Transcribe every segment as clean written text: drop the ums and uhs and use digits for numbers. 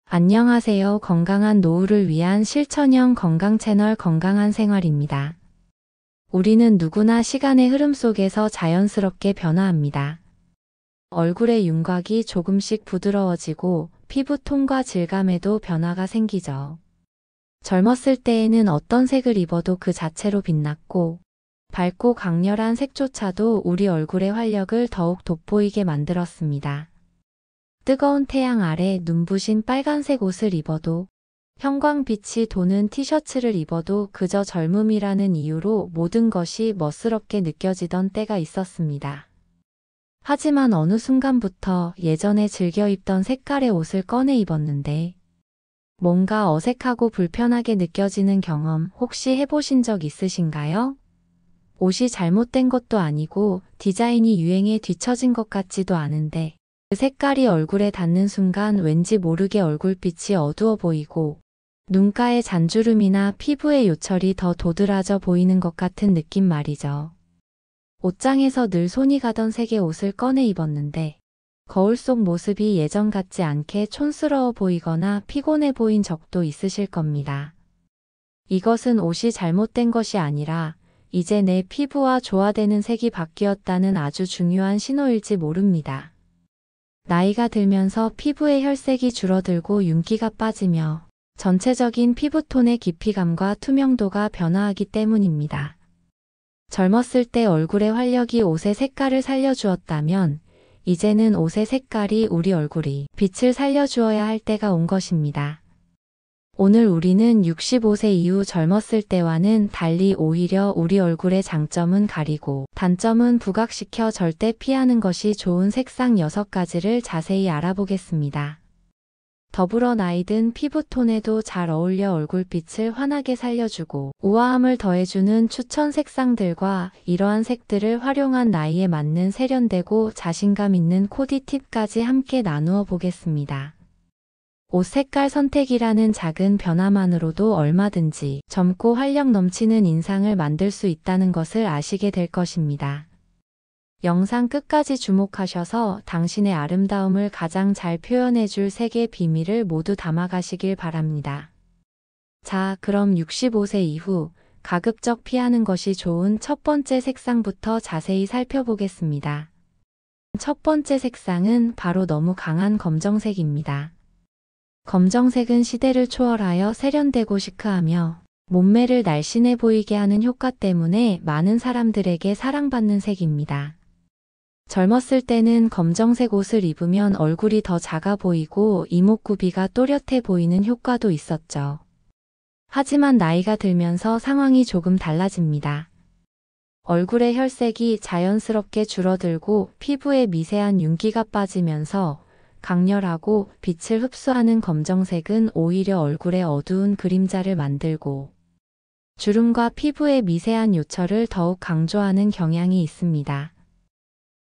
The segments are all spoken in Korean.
안녕하세요. 건강한 노후를 위한 실천형 건강 채널 건강한 생활입니다. 우리는 누구나 시간의 흐름 속에서 자연스럽게 변화합니다. 얼굴의 윤곽이 조금씩 부드러워지고 피부톤과 질감에도 변화가 생기죠. 젊었을 때에는 어떤 색을 입어도 그 자체로 빛났고, 밝고 강렬한 색조차도 우리 얼굴의 활력을 더욱 돋보이게 만들었습니다. 뜨거운 태양 아래 눈부신 빨간색 옷을 입어도, 형광빛이 도는 티셔츠를 입어도 그저 젊음이라는 이유로 모든 것이 멋스럽게 느껴지던 때가 있었습니다. 하지만 어느 순간부터 예전에 즐겨 입던 색깔의 옷을 꺼내 입었는데, 뭔가 어색하고 불편하게 느껴지는 경험 혹시 해보신 적 있으신가요? 옷이 잘못된 것도 아니고 디자인이 유행에 뒤처진 것 같지도 않은데, 그 색깔이 얼굴에 닿는 순간 왠지 모르게 얼굴빛이 어두워 보이고 눈가의 잔주름이나 피부의 요철이 더 도드라져 보이는 것 같은 느낌 말이죠. 옷장에서 늘 손이 가던 색의 옷을 꺼내 입었는데 거울 속 모습이 예전 같지 않게 촌스러워 보이거나 피곤해 보인 적도 있으실 겁니다. 이것은 옷이 잘못된 것이 아니라 이제 내 피부와 조화되는 색이 바뀌었다는 아주 중요한 신호일지 모릅니다. 나이가 들면서 피부의 혈색이 줄어들고 윤기가 빠지며 전체적인 피부톤의 깊이감과 투명도가 변화하기 때문입니다. 젊었을 때 얼굴의 활력이 옷의 색깔을 살려주었다면 이제는 옷의 색깔이 우리 얼굴이 빛을 살려주어야 할 때가 온 것입니다. 오늘 우리는 65세 이후 젊었을 때와는 달리 오히려 우리 얼굴의 장점은 가리고 단점은 부각시켜 절대 피하는 것이 좋은 색상 6가지를 자세히 알아보겠습니다. 더불어 나이든 피부톤에도 잘 어울려 얼굴빛을 환하게 살려주고 우아함을 더해주는 추천 색상들과 이러한 색들을 활용한 나이에 맞는 세련되고 자신감 있는 코디 팁까지 함께 나누어 보겠습니다. 옷 색깔 선택이라는 작은 변화만으로도 얼마든지 젊고 활력 넘치는 인상을 만들 수 있다는 것을 아시게 될 것입니다. 영상 끝까지 주목하셔서 당신의 아름다움을 가장 잘 표현해줄 색의 비밀을 모두 담아가시길 바랍니다. 자, 그럼 65세 이후 가급적 피하는 것이 좋은 첫 번째 색상부터 자세히 살펴보겠습니다. 첫 번째 색상은 바로 너무 강한 검정색입니다. 검정색은 시대를 초월하여 세련되고 시크하며 몸매를 날씬해 보이게 하는 효과 때문에 많은 사람들에게 사랑받는 색입니다. 젊었을 때는 검정색 옷을 입으면 얼굴이 더 작아 보이고 이목구비가 또렷해 보이는 효과도 있었죠. 하지만 나이가 들면서 상황이 조금 달라집니다. 얼굴의 혈색이 자연스럽게 줄어들고 피부에 미세한 윤기가 빠지면서 강렬하고 빛을 흡수하는 검정색은 오히려 얼굴에 어두운 그림자를 만들고 주름과 피부의 미세한 요철을 더욱 강조하는 경향이 있습니다.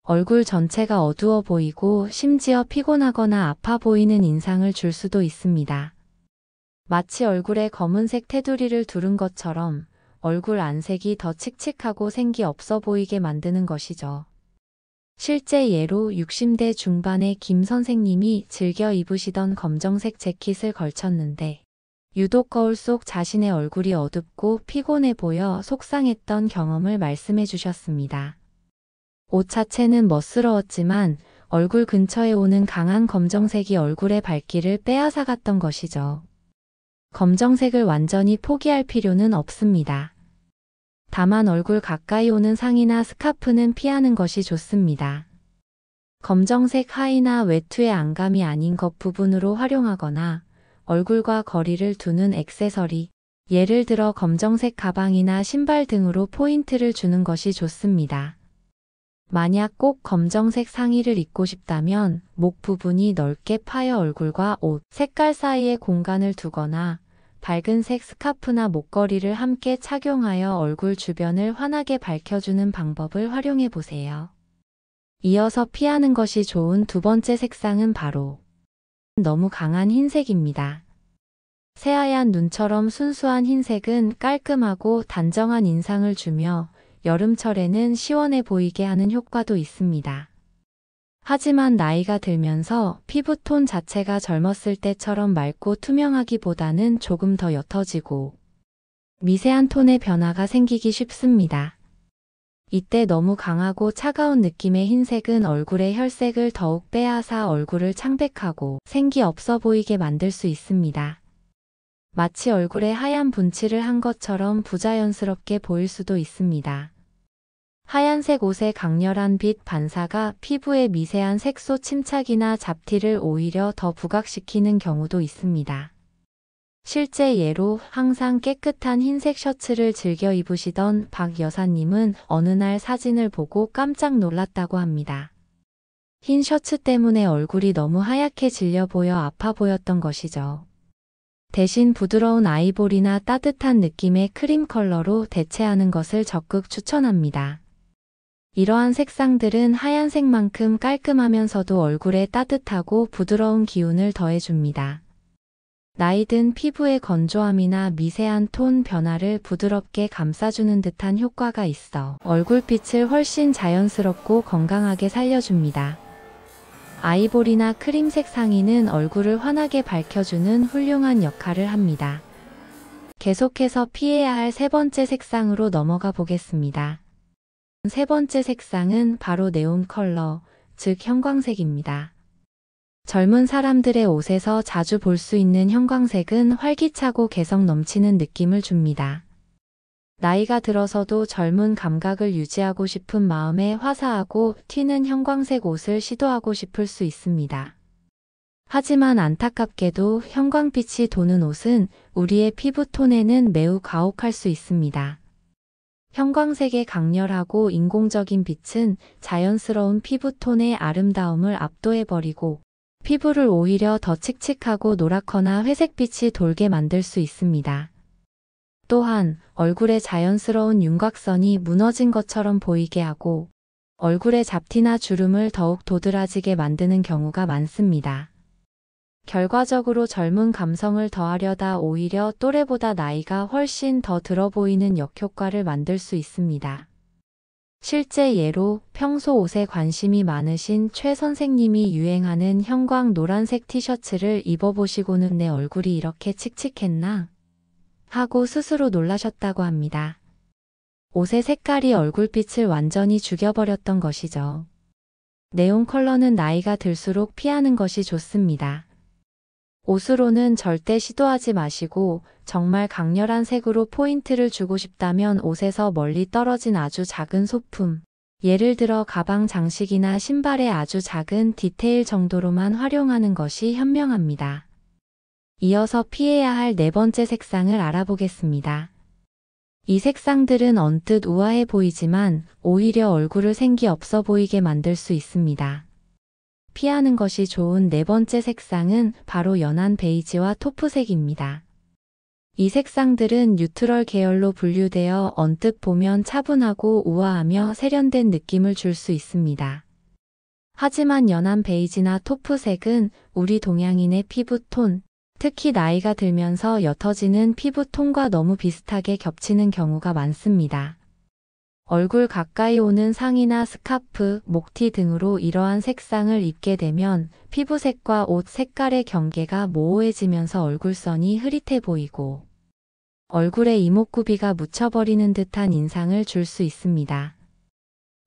얼굴 전체가 어두워 보이고 심지어 피곤하거나 아파 보이는 인상을 줄 수도 있습니다. 마치 얼굴에 검은색 테두리를 두른 것처럼 얼굴 안색이 더 칙칙하고 생기 없어 보이게 만드는 것이죠. 실제 예로 60대 중반의 김 선생님이 즐겨 입으시던 검정색 재킷을 걸쳤는데 유독 거울 속 자신의 얼굴이 어둡고 피곤해 보여 속상했던 경험을 말씀해 주셨습니다. 옷 자체는 멋스러웠지만 얼굴 근처에 오는 강한 검정색이 얼굴의 밝기를 빼앗아갔던 것이죠. 검정색을 완전히 포기할 필요는 없습니다. 다만 얼굴 가까이 오는 상의나 스카프는 피하는 것이 좋습니다. 검정색 하의나 외투의 안감이 아닌 겉 부분으로 활용하거나 얼굴과 거리를 두는 액세서리, 예를 들어 검정색 가방이나 신발 등으로 포인트를 주는 것이 좋습니다. 만약 꼭 검정색 상의를 입고 싶다면 목 부분이 넓게 파여 얼굴과 옷 색깔 사이에 공간을 두거나 밝은색 스카프나 목걸이를 함께 착용하여 얼굴 주변을 환하게 밝혀주는 방법을 활용해 보세요. 이어서 피하는 것이 좋은 두 번째 색상은 바로 너무 강한 흰색입니다. 새하얀 눈처럼 순수한 흰색은 깔끔하고 단정한 인상을 주며 여름철에는 시원해 보이게 하는 효과도 있습니다. 하지만 나이가 들면서 피부톤 자체가 젊었을 때처럼 맑고 투명하기보다는 조금 더 옅어지고 미세한 톤의 변화가 생기기 쉽습니다. 이때 너무 강하고 차가운 느낌의 흰색은 얼굴의 혈색을 더욱 빼앗아 얼굴을 창백하고 생기 없어 보이게 만들 수 있습니다. 마치 얼굴에 하얀 분칠을 한 것처럼 부자연스럽게 보일 수도 있습니다. 하얀색 옷의 강렬한 빛 반사가 피부의 미세한 색소 침착이나 잡티를 오히려 더 부각시키는 경우도 있습니다. 실제 예로 항상 깨끗한 흰색 셔츠를 즐겨 입으시던 박 여사님은 어느 날 사진을 보고 깜짝 놀랐다고 합니다. 흰 셔츠 때문에 얼굴이 너무 하얗게 질려 보여 아파 보였던 것이죠. 대신 부드러운 아이보리나 따뜻한 느낌의 크림 컬러로 대체하는 것을 적극 추천합니다. 이러한 색상들은 하얀색만큼 깔끔하면서도 얼굴에 따뜻하고 부드러운 기운을 더해줍니다. 나이든 피부의 건조함이나 미세한 톤 변화를 부드럽게 감싸주는 듯한 효과가 있어 얼굴빛을 훨씬 자연스럽고 건강하게 살려줍니다. 아이보리나 크림색 상의는 얼굴을 환하게 밝혀주는 훌륭한 역할을 합니다. 계속해서 피해야 할 세 번째 색상으로 넘어가 보겠습니다. 세 번째 색상은 바로 네온 컬러, 즉 형광색입니다. 젊은 사람들의 옷에서 자주 볼 수 있는 형광색은 활기차고 개성 넘치는 느낌을 줍니다. 나이가 들어서도 젊은 감각을 유지하고 싶은 마음에 화사하고 튀는 형광색 옷을 시도하고 싶을 수 있습니다. 하지만 안타깝게도 형광빛이 도는 옷은 우리의 피부톤에는 매우 가혹할 수 있습니다. 형광색의 강렬하고 인공적인 빛은 자연스러운 피부톤의 아름다움을 압도해버리고 피부를 오히려 더 칙칙하고 노랗거나 회색빛이 돌게 만들 수 있습니다. 또한 얼굴의 자연스러운 윤곽선이 무너진 것처럼 보이게 하고 얼굴의 잡티나 주름을 더욱 도드라지게 만드는 경우가 많습니다. 결과적으로 젊은 감성을 더하려다 오히려 또래보다 나이가 훨씬 더 들어 보이는 역효과를 만들 수 있습니다. 실제 예로 평소 옷에 관심이 많으신 최 선생님이 유행하는 형광 노란색 티셔츠를 입어보시고는 내 얼굴이 이렇게 칙칙했나? 하고 스스로 놀라셨다고 합니다. 옷의 색깔이 얼굴빛을 완전히 죽여버렸던 것이죠. 네온 컬러는 나이가 들수록 피하는 것이 좋습니다. 옷으로는 절대 시도하지 마시고 정말 강렬한 색으로 포인트를 주고 싶다면 옷에서 멀리 떨어진 아주 작은 소품, 예를 들어 가방 장식이나 신발의 아주 작은 디테일 정도로만 활용하는 것이 현명합니다. 이어서 피해야 할 네 번째 색상을 알아보겠습니다. 이 색상들은 언뜻 우아해 보이지만 오히려 얼굴을 생기 없어 보이게 만들 수 있습니다. 피하는 것이 좋은 네 번째 색상은 바로 연한 베이지와 토프색입니다. 이 색상들은 뉴트럴 계열로 분류되어 언뜻 보면 차분하고 우아하며 세련된 느낌을 줄 수 있습니다. 하지만 연한 베이지나 토프색은 우리 동양인의 피부톤, 특히 나이가 들면서 옅어지는 피부톤과 너무 비슷하게 겹치는 경우가 많습니다. 얼굴 가까이 오는 상의나 스카프, 목티 등으로 이러한 색상을 입게 되면 피부색과 옷 색깔의 경계가 모호해지면서 얼굴선이 흐릿해 보이고 얼굴에 이목구비가 묻혀버리는 듯한 인상을 줄 수 있습니다.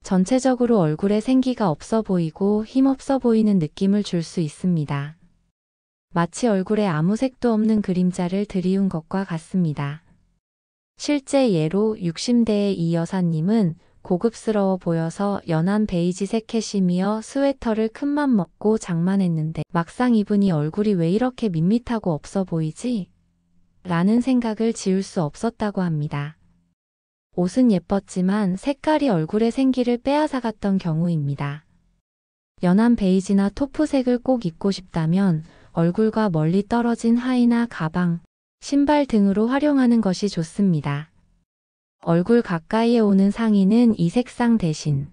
전체적으로 얼굴에 생기가 없어 보이고 힘없어 보이는 느낌을 줄 수 있습니다. 마치 얼굴에 아무 색도 없는 그림자를 들이운 것과 같습니다. 실제 예로 60대의 이 여사님은 고급스러워 보여서 연한 베이지색 캐시미어 스웨터를 큰맘 먹고 장만했는데 막상 입으니 얼굴이 왜 이렇게 밋밋하고 없어 보이지? 라는 생각을 지울 수 없었다고 합니다. 옷은 예뻤지만 색깔이 얼굴의 생기를 빼앗아갔던 경우입니다. 연한 베이지나 토프색을 꼭 입고 싶다면 얼굴과 멀리 떨어진 하의나 가방, 신발 등으로 활용하는 것이 좋습니다. 얼굴 가까이에 오는 상의는 이 색상 대신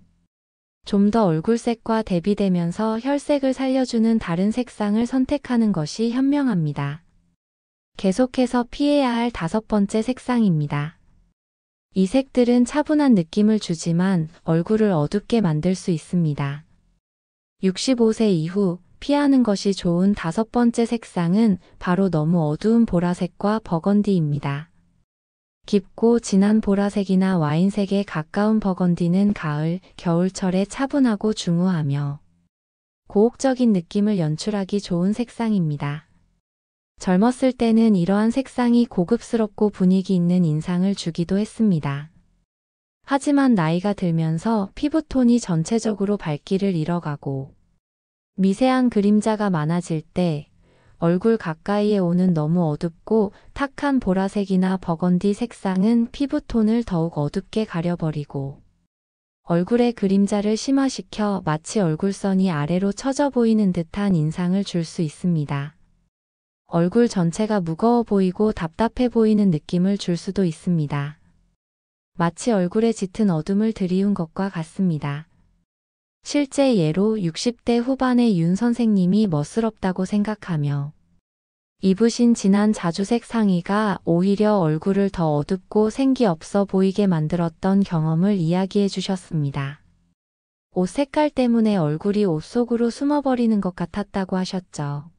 좀 더 얼굴색과 대비되면서 혈색을 살려주는 다른 색상을 선택하는 것이 현명합니다. 계속해서 피해야 할 다섯 번째 색상입니다. 이 색들은 차분한 느낌을 주지만 얼굴을 어둡게 만들 수 있습니다. 65세 이후 피하는 것이 좋은 다섯 번째 색상은 바로 너무 어두운 보라색과 버건디입니다. 깊고 진한 보라색이나 와인색에 가까운 버건디는 가을, 겨울철에 차분하고 중후하며 고혹적인 느낌을 연출하기 좋은 색상입니다. 젊었을 때는 이러한 색상이 고급스럽고 분위기 있는 인상을 주기도 했습니다. 하지만 나이가 들면서 피부톤이 전체적으로 밝기를 잃어가고 미세한 그림자가 많아질 때 얼굴 가까이에 오는 너무 어둡고 탁한 보라색이나 버건디 색상은 피부톤을 더욱 어둡게 가려버리고 얼굴의 그림자를 심화시켜 마치 얼굴선이 아래로 처져 보이는 듯한 인상을 줄 수 있습니다. 얼굴 전체가 무거워 보이고 답답해 보이는 느낌을 줄 수도 있습니다. 마치 얼굴에 짙은 어둠을 들이운 것과 같습니다. 실제 예로 60대 후반의 윤 선생님이 멋스럽다고 생각하며 입으신 진한 자주색 상의가 오히려 얼굴을 더 어둡고 생기 없어 보이게 만들었던 경험을 이야기해 주셨습니다. 옷 색깔 때문에 얼굴이 옷 속으로 숨어버리는 것 같았다고 하셨죠.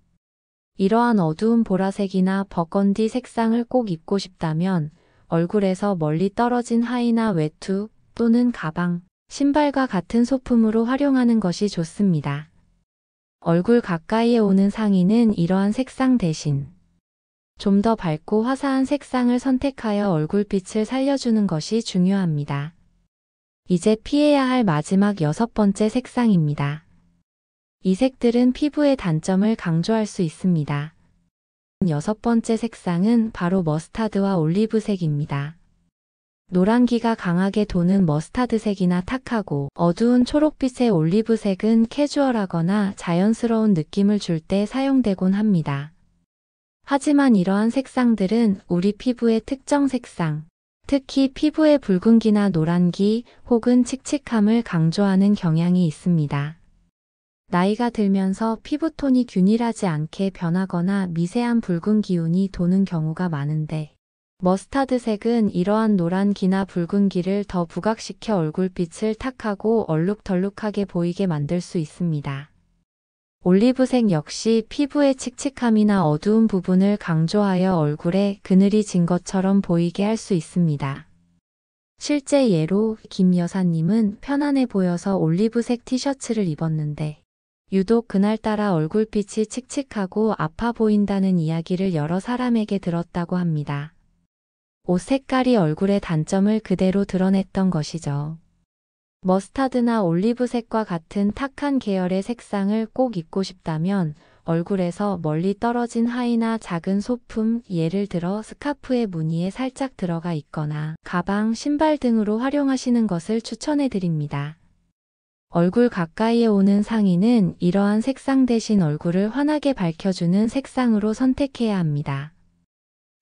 이러한 어두운 보라색이나 버건디 색상을 꼭 입고 싶다면 얼굴에서 멀리 떨어진 하의나 외투 또는 가방, 신발과 같은 소품으로 활용하는 것이 좋습니다. 얼굴 가까이에 오는 상의는 이러한 색상 대신 좀 더 밝고 화사한 색상을 선택하여 얼굴빛을 살려주는 것이 중요합니다. 이제 피해야 할 마지막 여섯 번째 색상입니다. 이 색들은 피부의 단점을 강조할 수 있습니다. 여섯 번째 색상은 바로 머스타드와 올리브색입니다. 노란기가 강하게 도는 머스타드색이나 탁하고 어두운 초록빛의 올리브색은 캐주얼하거나 자연스러운 느낌을 줄 때 사용되곤 합니다. 하지만 이러한 색상들은 우리 피부의 특정 색상, 특히 피부의 붉은기나 노란기 혹은 칙칙함을 강조하는 경향이 있습니다. 나이가 들면서 피부톤이 균일하지 않게 변하거나 미세한 붉은 기운이 도는 경우가 많은데 머스타드색은 이러한 노란기나 붉은기를 더 부각시켜 얼굴빛을 탁하고 얼룩덜룩하게 보이게 만들 수 있습니다. 올리브색 역시 피부의 칙칙함이나 어두운 부분을 강조하여 얼굴에 그늘이 진 것처럼 보이게 할 수 있습니다. 실제 예로 김 여사님은 편안해 보여서 올리브색 티셔츠를 입었는데 유독 그날따라 얼굴빛이 칙칙하고 아파 보인다는 이야기를 여러 사람에게 들었다고 합니다. 옷 색깔이 얼굴의 단점을 그대로 드러냈던 것이죠. 머스타드나 올리브색과 같은 탁한 계열의 색상을 꼭 입고 싶다면 얼굴에서 멀리 떨어진 하의나 작은 소품, 예를 들어 스카프의 무늬에 살짝 들어가 있거나 가방, 신발 등으로 활용하시는 것을 추천해 드립니다. 얼굴 가까이에 오는 상의는 이러한 색상 대신 얼굴을 환하게 밝혀주는 색상으로 선택해야 합니다.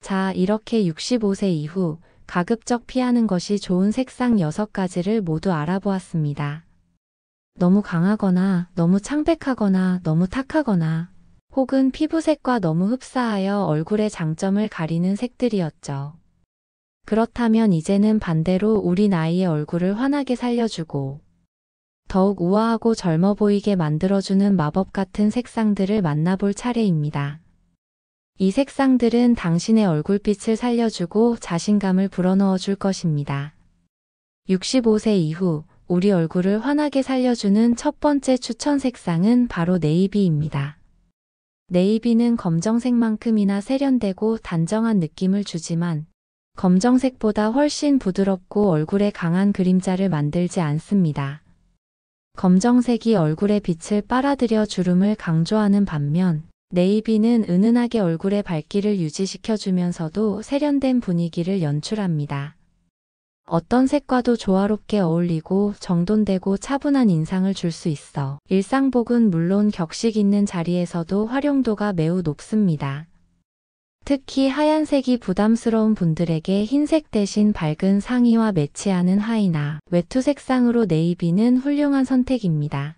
자, 이렇게 65세 이후 가급적 피하는 것이 좋은 색상 6가지를 모두 알아보았습니다. 너무 강하거나 너무 창백하거나 너무 탁하거나 혹은 피부색과 너무 흡사하여 얼굴의 장점을 가리는 색들이었죠. 그렇다면 이제는 반대로 우리 나이의 얼굴을 환하게 살려주고 더욱 우아하고 젊어 보이게 만들어주는 마법 같은 색상들을 만나볼 차례입니다. 이 색상들은 당신의 얼굴빛을 살려주고 자신감을 불어넣어 줄 것입니다. 65세 이후 우리 얼굴을 환하게 살려주는 첫 번째 추천 색상은 바로 네이비입니다. 네이비는 검정색만큼이나 세련되고 단정한 느낌을 주지만 검정색보다 훨씬 부드럽고 얼굴에 강한 그림자를 만들지 않습니다. 검정색이 얼굴의 빛을 빨아들여 주름을 강조하는 반면 네이비는 은은하게 얼굴의 밝기를 유지시켜주면서도 세련된 분위기를 연출합니다. 어떤 색과도 조화롭게 어울리고 정돈되고 차분한 인상을 줄 수 있어 일상복은 물론 격식 있는 자리에서도 활용도가 매우 높습니다. 특히 하얀색이 부담스러운 분들에게 흰색 대신 밝은 상의와 매치하는 하의나 외투 색상으로 네이비는 훌륭한 선택입니다.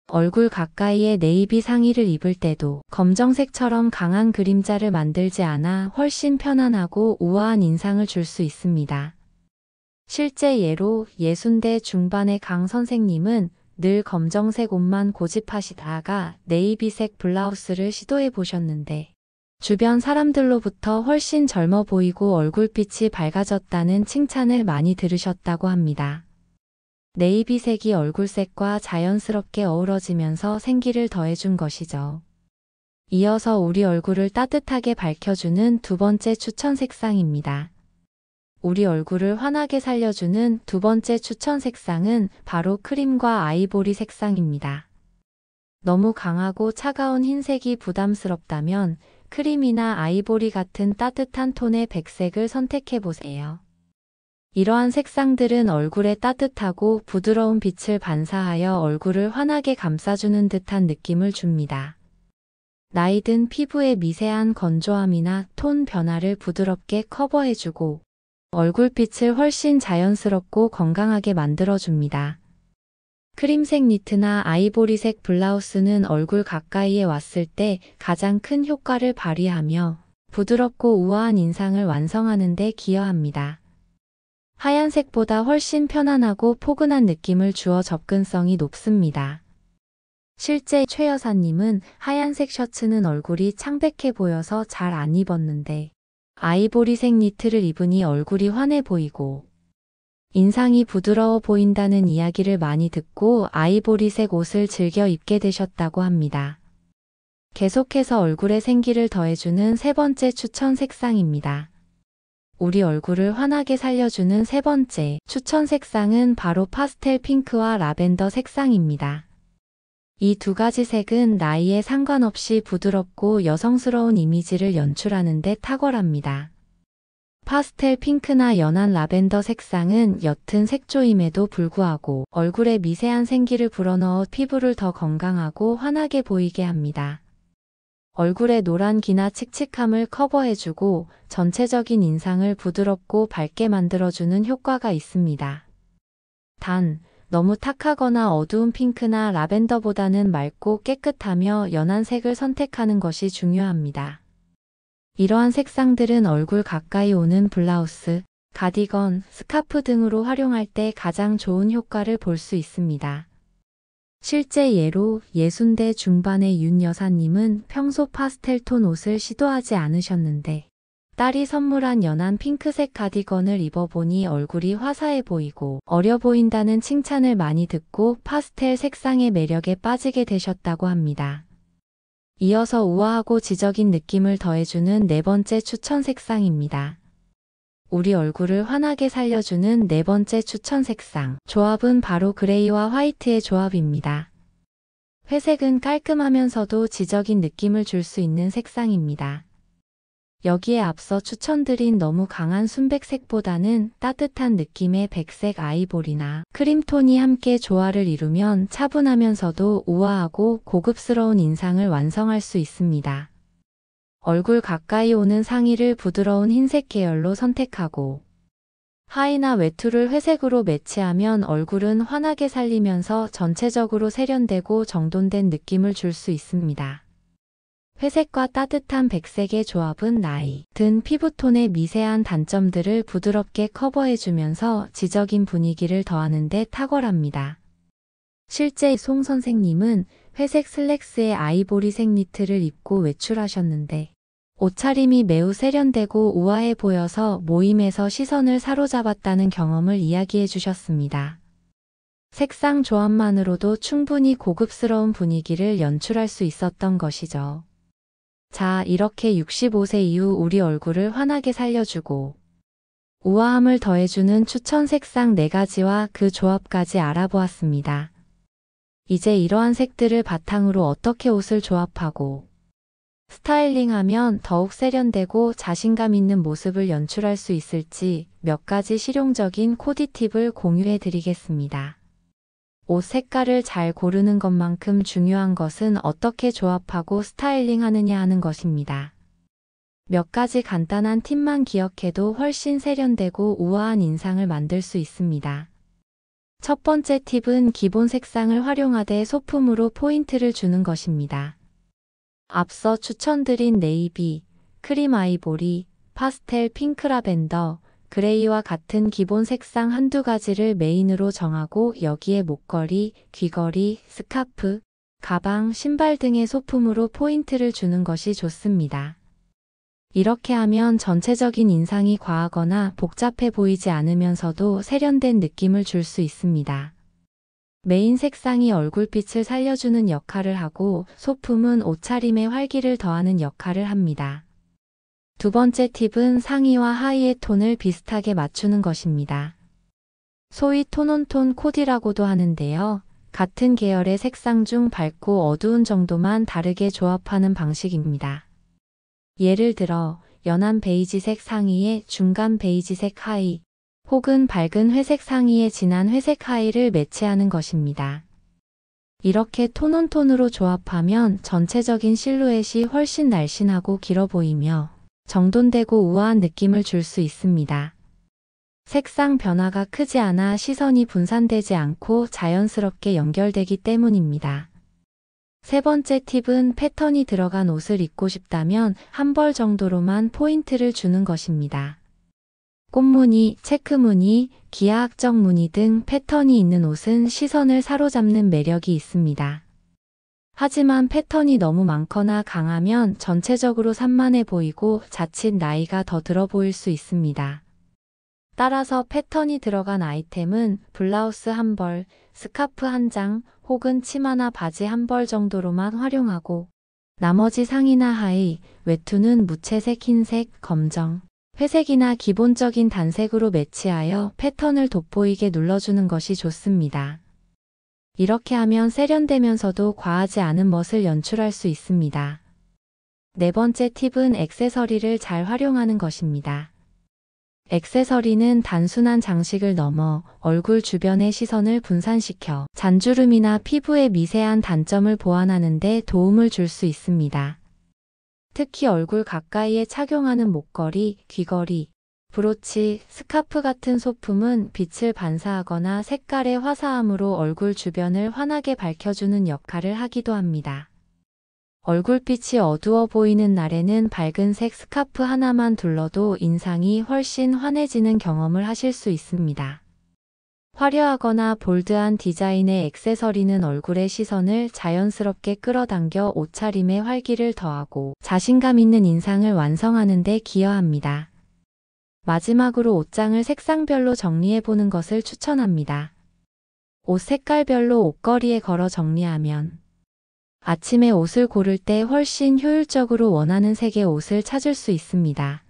얼굴 가까이에 네이비 상의를 입을 때도 검정색처럼 강한 그림자를 만들지 않아 훨씬 편안하고 우아한 인상을 줄 수 있습니다. 실제 예로 60대 중반의 강 선생님은 늘 검정색 옷만 고집하시다가 네이비색 블라우스를 시도해 보셨는데 주변 사람들로부터 훨씬 젊어 보이고 얼굴빛이 밝아졌다는 칭찬을 많이 들으셨다고 합니다. 네이비색이 얼굴색과 자연스럽게 어우러지면서 생기를 더해준 것이죠. 이어서 우리 얼굴을 따뜻하게 밝혀주는 두 번째 추천 색상입니다. 우리 얼굴을 환하게 살려주는 두 번째 추천 색상은 바로 크림과 아이보리 색상입니다. 너무 강하고 차가운 흰색이 부담스럽다면 크림이나 아이보리 같은 따뜻한 톤의 백색을 선택해 보세요. 이러한 색상들은 얼굴에 따뜻하고 부드러운 빛을 반사하여 얼굴을 환하게 감싸주는 듯한 느낌을 줍니다. 나이든 피부의 미세한 건조함이나 톤 변화를 부드럽게 커버해주고 얼굴빛을 훨씬 자연스럽고 건강하게 만들어줍니다. 크림색 니트나 아이보리색 블라우스는 얼굴 가까이에 왔을 때 가장 큰 효과를 발휘하며 부드럽고 우아한 인상을 완성하는 데 기여합니다. 하얀색보다 훨씬 편안하고 포근한 느낌을 주어 접근성이 높습니다. 실제 최 여사님은 하얀색 셔츠는 얼굴이 창백해 보여서 잘 안 입었는데 아이보리색 니트를 입으니 얼굴이 환해 보이고 인상이 부드러워 보인다는 이야기를 많이 듣고 아이보리색 옷을 즐겨 입게 되셨다고 합니다. 계속해서 얼굴에 생기를 더해주는 세 번째 추천 색상입니다. 우리 얼굴을 환하게 살려주는 세 번째 추천 색상은 바로 파스텔 핑크와 라벤더 색상입니다. 이 두 가지 색은 나이에 상관없이 부드럽고 여성스러운 이미지를 연출하는 데 탁월합니다. 파스텔 핑크나 연한 라벤더 색상은 옅은 색조임에도 불구하고 얼굴에 미세한 생기를 불어넣어 피부를 더 건강하고 환하게 보이게 합니다. 얼굴의 노란 기나 칙칙함을 커버해주고 전체적인 인상을 부드럽고 밝게 만들어주는 효과가 있습니다. 단, 너무 탁하거나 어두운 핑크나 라벤더보다는 맑고 깨끗하며 연한 색을 선택하는 것이 중요합니다. 이러한 색상들은 얼굴 가까이 오는 블라우스, 가디건, 스카프 등으로 활용할 때 가장 좋은 효과를 볼 수 있습니다. 실제 예로 60대 중반의 윤 여사님은 평소 파스텔 톤 옷을 시도하지 않으셨는데 딸이 선물한 연한 핑크색 가디건을 입어보니 얼굴이 화사해 보이고 어려 보인다는 칭찬을 많이 듣고 파스텔 색상의 매력에 빠지게 되셨다고 합니다. 이어서 우아하고 지적인 느낌을 더해주는 네 번째 추천 색상입니다. 우리 얼굴을 환하게 살려주는 네 번째 추천 색상. 조합은 바로 그레이와 화이트의 조합입니다. 회색은 깔끔하면서도 지적인 느낌을 줄 수 있는 색상입니다. 여기에 앞서 추천드린 너무 강한 순백색보다는 따뜻한 느낌의 백색 아이보리나 크림톤이 함께 조화를 이루면 차분하면서도 우아하고 고급스러운 인상을 완성할 수 있습니다. 얼굴 가까이 오는 상의를 부드러운 흰색 계열로 선택하고 하의나 외투를 회색으로 매치하면 얼굴은 환하게 살리면서 전체적으로 세련되고 정돈된 느낌을 줄 수 있습니다. 회색과 따뜻한 백색의 조합은 나이 든 피부톤의 미세한 단점들을 부드럽게 커버해주면서 지적인 분위기를 더하는 데 탁월합니다. 실제 송 선생님은 회색 슬랙스에 아이보리색 니트를 입고 외출하셨는데 옷차림이 매우 세련되고 우아해 보여서 모임에서 시선을 사로잡았다는 경험을 이야기해 주셨습니다. 색상 조합만으로도 충분히 고급스러운 분위기를 연출할 수 있었던 것이죠. 자, 이렇게 65세 이후 우리 얼굴을 환하게 살려주고 우아함을 더해주는 추천 색상 4가지와 그 조합까지 알아보았습니다. 이제 이러한 색들을 바탕으로 어떻게 옷을 조합하고 스타일링하면 더욱 세련되고 자신감 있는 모습을 연출할 수 있을지 몇 가지 실용적인 코디 팁을 공유해 드리겠습니다. 옷 색깔을 잘 고르는 것만큼 중요한 것은 어떻게 조합하고 스타일링하느냐 하는 것입니다. 몇 가지 간단한 팁만 기억해도 훨씬 세련되고 우아한 인상을 만들 수 있습니다. 첫 번째 팁은 기본 색상을 활용하되 소품으로 포인트를 주는 것입니다. 앞서 추천드린 네이비, 크림 아이보리, 파스텔 핑크 라벤더, 그레이와 같은 기본 색상 한두 가지를 메인으로 정하고 여기에 목걸이, 귀걸이, 스카프, 가방, 신발 등의 소품으로 포인트를 주는 것이 좋습니다. 이렇게 하면 전체적인 인상이 과하거나 복잡해 보이지 않으면서도 세련된 느낌을 줄 수 있습니다. 메인 색상이 얼굴빛을 살려주는 역할을 하고 소품은 옷차림의 활기를 더하는 역할을 합니다. 두 번째 팁은 상의와 하의의 톤을 비슷하게 맞추는 것입니다. 소위 톤온톤 코디라고도 하는데요. 같은 계열의 색상 중 밝고 어두운 정도만 다르게 조합하는 방식입니다. 예를 들어 연한 베이지색 상의에 중간 베이지색 하의, 혹은 밝은 회색 상의에 진한 회색 하의를 매치하는 것입니다. 이렇게 톤온톤으로 조합하면 전체적인 실루엣이 훨씬 날씬하고 길어 보이며 정돈되고 우아한 느낌을 줄 수 있습니다. 색상 변화가 크지 않아 시선이 분산되지 않고 자연스럽게 연결되기 때문입니다. 세 번째 팁은 패턴이 들어간 옷을 입고 싶다면 한 벌 정도로만 포인트를 주는 것입니다. 꽃무늬, 체크무늬, 기하학적 무늬 등 패턴이 있는 옷은 시선을 사로잡는 매력이 있습니다. 하지만 패턴이 너무 많거나 강하면 전체적으로 산만해 보이고 자칫 나이가 더 들어 보일 수 있습니다. 따라서 패턴이 들어간 아이템은 블라우스 한 벌, 스카프 한 장, 혹은 치마나 바지 한 벌 정도로만 활용하고 나머지 상의나 하의, 외투는 무채색, 흰색, 검정, 회색이나 기본적인 단색으로 매치하여 패턴을 돋보이게 눌러주는 것이 좋습니다. 이렇게 하면 세련되면서도 과하지 않은 멋을 연출할 수 있습니다. 네 번째 팁은 액세서리를 잘 활용하는 것입니다. 액세서리는 단순한 장식을 넘어 얼굴 주변의 시선을 분산시켜 잔주름이나 피부의 미세한 단점을 보완하는 데 도움을 줄 수 있습니다. 특히 얼굴 가까이에 착용하는 목걸이, 귀걸이, 브로치, 스카프 같은 소품은 빛을 반사하거나 색깔의 화사함으로 얼굴 주변을 환하게 밝혀주는 역할을 하기도 합니다. 얼굴빛이 어두워 보이는 날에는 밝은색 스카프 하나만 둘러도 인상이 훨씬 환해지는 경험을 하실 수 있습니다. 화려하거나 볼드한 디자인의 액세서리는 얼굴의 시선을 자연스럽게 끌어당겨 옷차림의 활기를 더하고 자신감 있는 인상을 완성하는 데 기여합니다. 마지막으로 옷장을 색상별로 정리해보는 것을 추천합니다. 옷 색깔별로 옷걸이에 걸어 정리하면 아침에 옷을 고를 때 훨씬 효율적으로 원하는 색의 옷을 찾을 수 있습니다.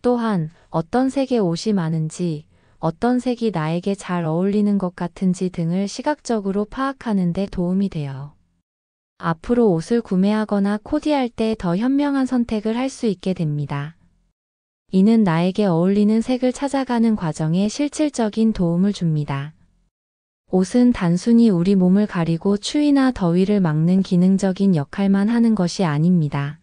또한 어떤 색의 옷이 많은지, 어떤 색이 나에게 잘 어울리는 것 같은지 등을 시각적으로 파악하는 데 도움이 돼요. 앞으로 옷을 구매하거나 코디할 때 더 현명한 선택을 할 수 있게 됩니다. 이는 나에게 어울리는 색을 찾아가는 과정에 실질적인 도움을 줍니다. 옷은 단순히 우리 몸을 가리고 추위나 더위를 막는 기능적인 역할만 하는 것이 아닙니다.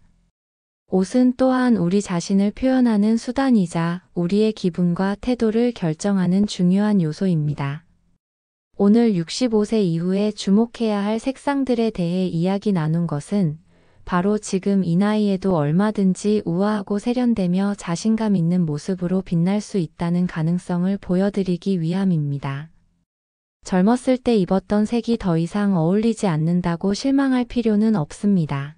옷은 또한 우리 자신을 표현하는 수단이자 우리의 기분과 태도를 결정하는 중요한 요소입니다. 오늘 65세 이후에 주목해야 할 색상들에 대해 이야기 나눈 것은 바로 지금 이 나이에도 얼마든지 우아하고 세련되며 자신감 있는 모습으로 빛날 수 있다는 가능성을 보여드리기 위함입니다. 젊었을 때 입었던 색이 더 이상 어울리지 않는다고 실망할 필요는 없습니다.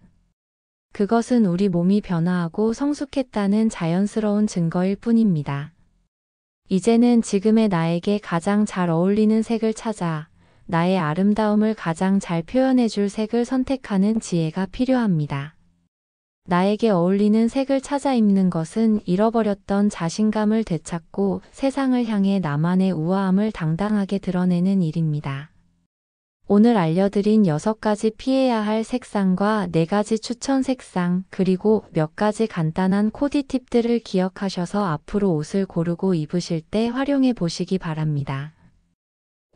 그것은 우리 몸이 변화하고 성숙했다는 자연스러운 증거일 뿐입니다. 이제는 지금의 나에게 가장 잘 어울리는 색을 찾아 나의 아름다움을 가장 잘 표현해줄 색을 선택하는 지혜가 필요합니다. 나에게 어울리는 색을 찾아 입는 것은 잃어버렸던 자신감을 되찾고 세상을 향해 나만의 우아함을 당당하게 드러내는 일입니다. 오늘 알려드린 6가지 피해야 할 색상과 4가지 추천 색상, 그리고 몇 가지 간단한 코디 팁들을 기억하셔서 앞으로 옷을 고르고 입으실 때 활용해 보시기 바랍니다.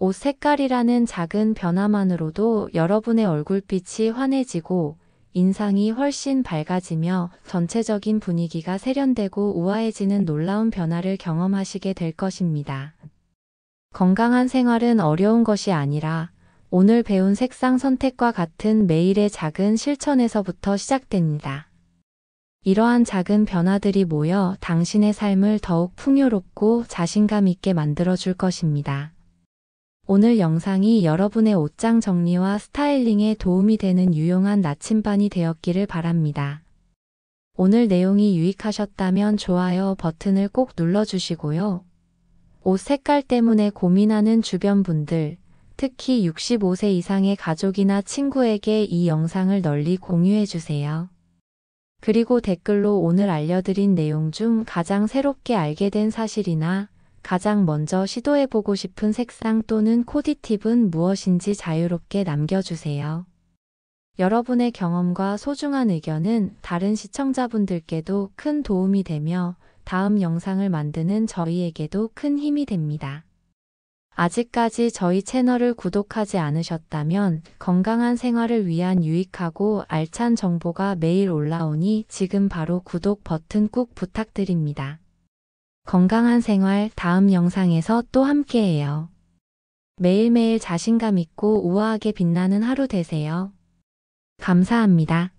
옷 색깔이라는 작은 변화만으로도 여러분의 얼굴빛이 환해지고 인상이 훨씬 밝아지며 전체적인 분위기가 세련되고 우아해지는 놀라운 변화를 경험하시게 될 것입니다. 건강한 생활은 어려운 것이 아니라 오늘 배운 색상 선택과 같은 매일의 작은 실천에서부터 시작됩니다. 이러한 작은 변화들이 모여 당신의 삶을 더욱 풍요롭고 자신감 있게 만들어줄 것입니다. 오늘 영상이 여러분의 옷장 정리와 스타일링에 도움이 되는 유용한 나침반이 되었기를 바랍니다. 오늘 내용이 유익하셨다면 좋아요 버튼을 꼭 눌러주시고요. 옷 색깔 때문에 고민하는 주변 분들, 특히 65세 이상의 가족이나 친구에게 이 영상을 널리 공유해주세요. 그리고 댓글로 오늘 알려드린 내용 중 가장 새롭게 알게 된 사실이나 가장 먼저 시도해보고 싶은 색상 또는 코디 팁은 무엇인지 자유롭게 남겨주세요. 여러분의 경험과 소중한 의견은 다른 시청자분들께도 큰 도움이 되며 다음 영상을 만드는 저희에게도 큰 힘이 됩니다. 아직까지 저희 채널을 구독하지 않으셨다면 건강한 생활을 위한 유익하고 알찬 정보가 매일 올라오니 지금 바로 구독 버튼 꾹 부탁드립니다. 건강한 생활 다음 영상에서 또 함께해요. 매일매일 자신감 있고 우아하게 빛나는 하루 되세요. 감사합니다.